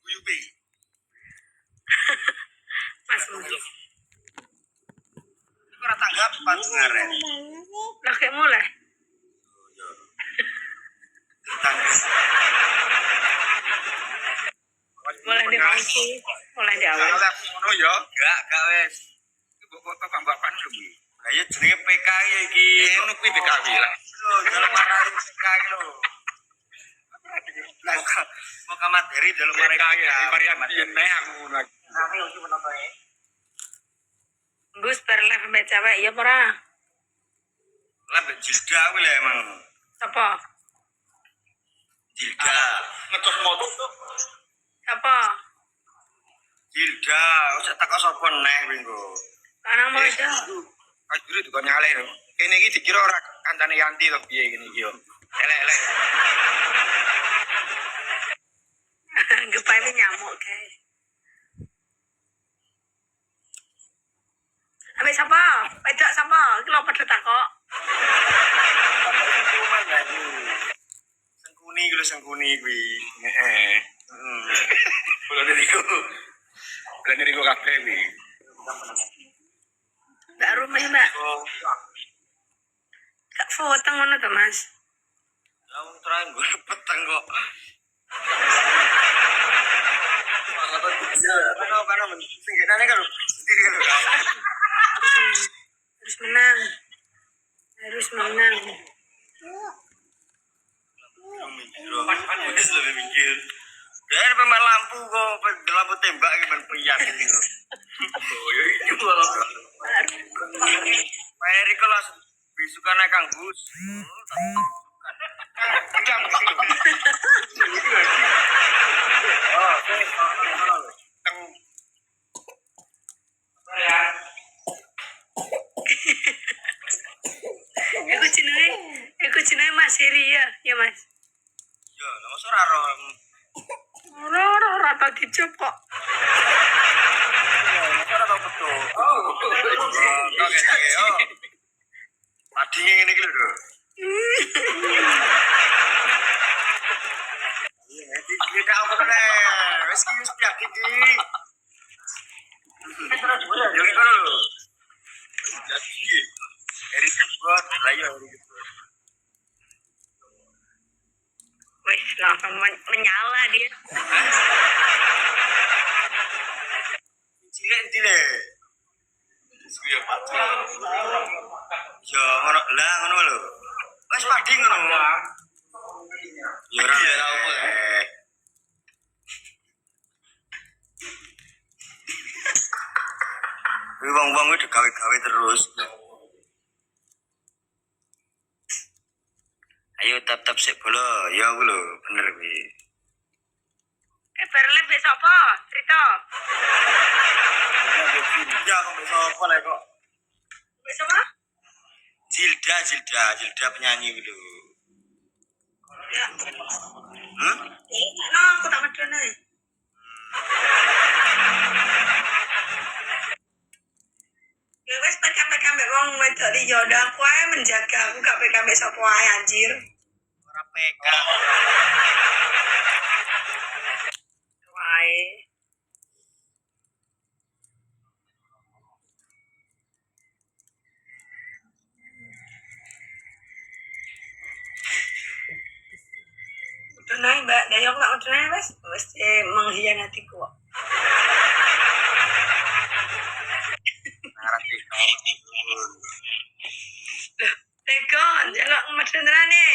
Guyubi. Mas Mudi. Ora tanggap pat ngaren. Lah kayak mulai. Mulai di mangku, mulai di awal. Lah ngono ya. Gak wis. Iku kok bapak kuwi. Lah ya jenenge PKI iki. Ngono kuwi PKI lah. Lho, jalan marani PKI lho. Mau materi dalam PKI varian piye neh aku ngono lagi. Nami iki menapa e? Gus berlive mbak cewek ya ora? Lah mbek Jilda kuwi lah emang. Sapa? Jilda. Ngecos moto tuh. Sapa? Jilda, usah takok sapa neh kuwi engko. Lanang mau itu. Ajur itu kan nyaleh lho. Kene iki dikira ora kancane Yanti to piye ngene iki yo. Elek-elek. Gepai nyamuk guys. Ambil siapa? Pajak sama. Iki lho padha takok. Sengkuni iki lho sengkuni kuwi. Heeh. Boleh niku. Boleh niku kabeh kuwi. Mbak rumah mbak. Kak foto ngono to Mas. Lah wong tranggo peteng kok. Karena singkirane kan sendiri lho. Harus menang. Harus menang. Wis lebih mikir. Dan pemain lampu kok lampu tembak iki men priyan iki. Oh ya iki lho. Pak Eriko langsung bisukan naik Kang Gus. Iku jenenge Mas Heri ya Mas. Ya, nama ora Ora tau dicop kok. ora tau betul. Oh. Tadi ngene iki lho. Iki tak apa nek. Wis iki wis yakin iki. Yo iki lho. Jadi Erik buat layo gitu. Wis langsung menyala dia. Cilik. Suya pacar. Ya ngono lah ngono lho. Wis padi ngono. Ya ora apa. Wong-wong kuwi digawe-gawe terus. Ayo tetap sik bola, ya aku lho, bener kuwi. Berlive besok apa? Cerita. Ya kok besok apa lek kok? Besok apa? Jilda penyanyi kuwi lho. Ya. No, aku tak medone. Ya wes PKM wong wedok di Yoda aku ae menjaga aku gak PKM sapa ae anjir. Ora PK. Wae. Udah naik Mbak, Dayong gak udah naik wes mengkhianatiku kok. Ngarep iki. Tega, jaluk medenane.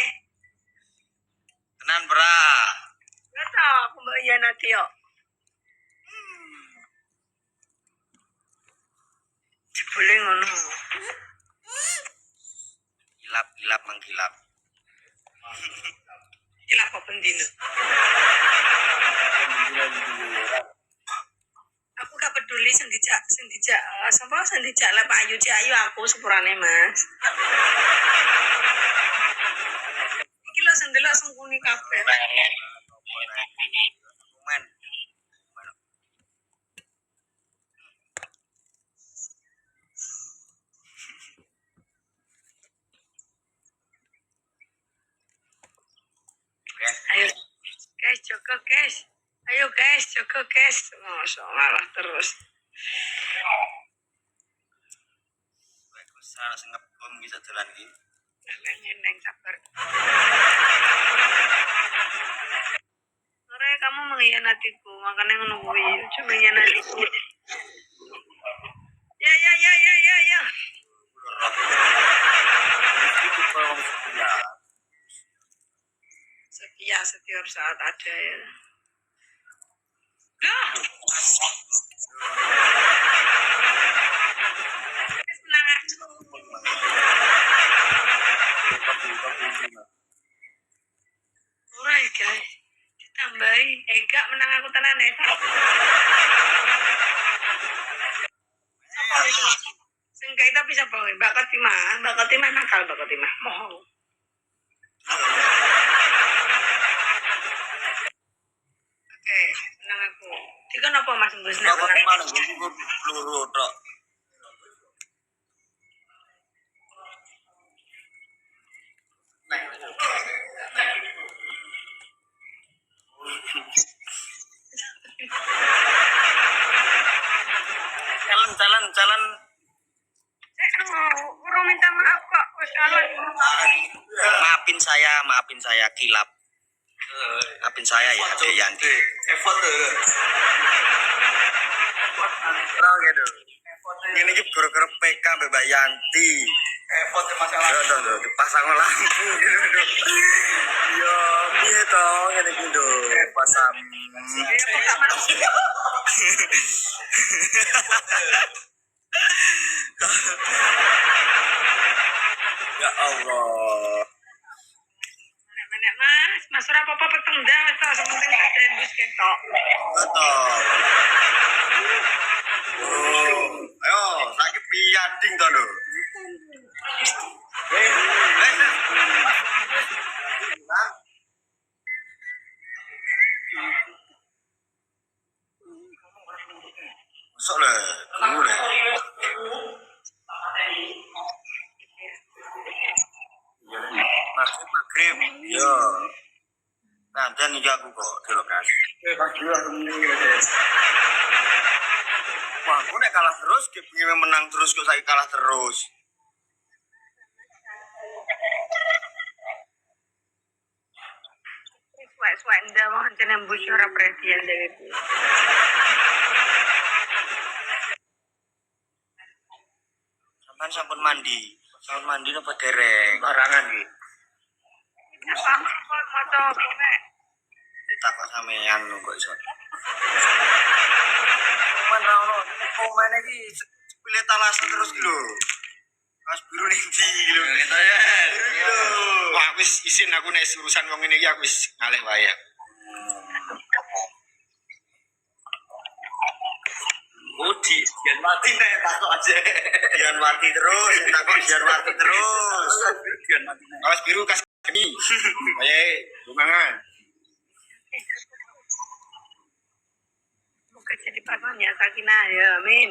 Tenan bra. Gak tau aku mengkhianati yo. Jebule ngono. Gilap menggilap. Gila apa pendino? Aku gak peduli sing dijak lah Pak Ayu aku sepurane Mas. Iki lho sing delok sengkuni kabeh. Men. Ayo guys, Joko guys. Ayo guys, jaga guys. Masa ngalah terus. Aku salah ngepom bisa jalan iki. Neng sabar. Sore kamu mengkhianatiku, makanya menungguin. Cuma mengkhianatiku. Ya. Setia setiap saat ada ya. Loh, senang aku. Alright guys, ditambahi. Ega menang aku tenan ya. Apa itu? Sengkai tapi siapa? Mbak Katimah nakal Mbak Katimah. Mohon. Oke, menang aku. Tiga apa Mas Bus? Mbak Katimah nunggu peluru tok. Jalan. Bro minta maaf kok. Maafin saya kilap. Maafin saya ya, Yanti. Effort gitu. Ini iki gara-gara PK Mbak Yanti. Effort masalah. Tuh, dipasang lampu gitu. Yo, piye to ngene iki lho, pasang. Ya Allah. Mas ora apa-apa peteng dah wis to sementing tembus ketok. Betul. Ayo, sakit piading to lho. Masuk le, dulu le. Maghrib, yo. Nah, dan juga aku kok, dulu kan. Wah, aku nek kalah terus, pengen menang terus kok saya kalah terus. Suwe ndak mau jeneng bocor presiden dewe. Sampai sampun mandi napa dereng? Barangan iki. Apa foto kowe? Ditakok sampean kok iso. Cuman ra ono komen iki pilih talasan terus iki lho. Mas biru ning ndi lho. Wah, wis isin aku nek urusan wong ngene iki aku wis ngalih wae. Budi, biar mati nek takok aja. Biar mati terus, takok biar mati terus. Biar mati. Awas biru kas geni. Ayo, lumangan. Bukan jadi pasannya Sakinah ya, amin.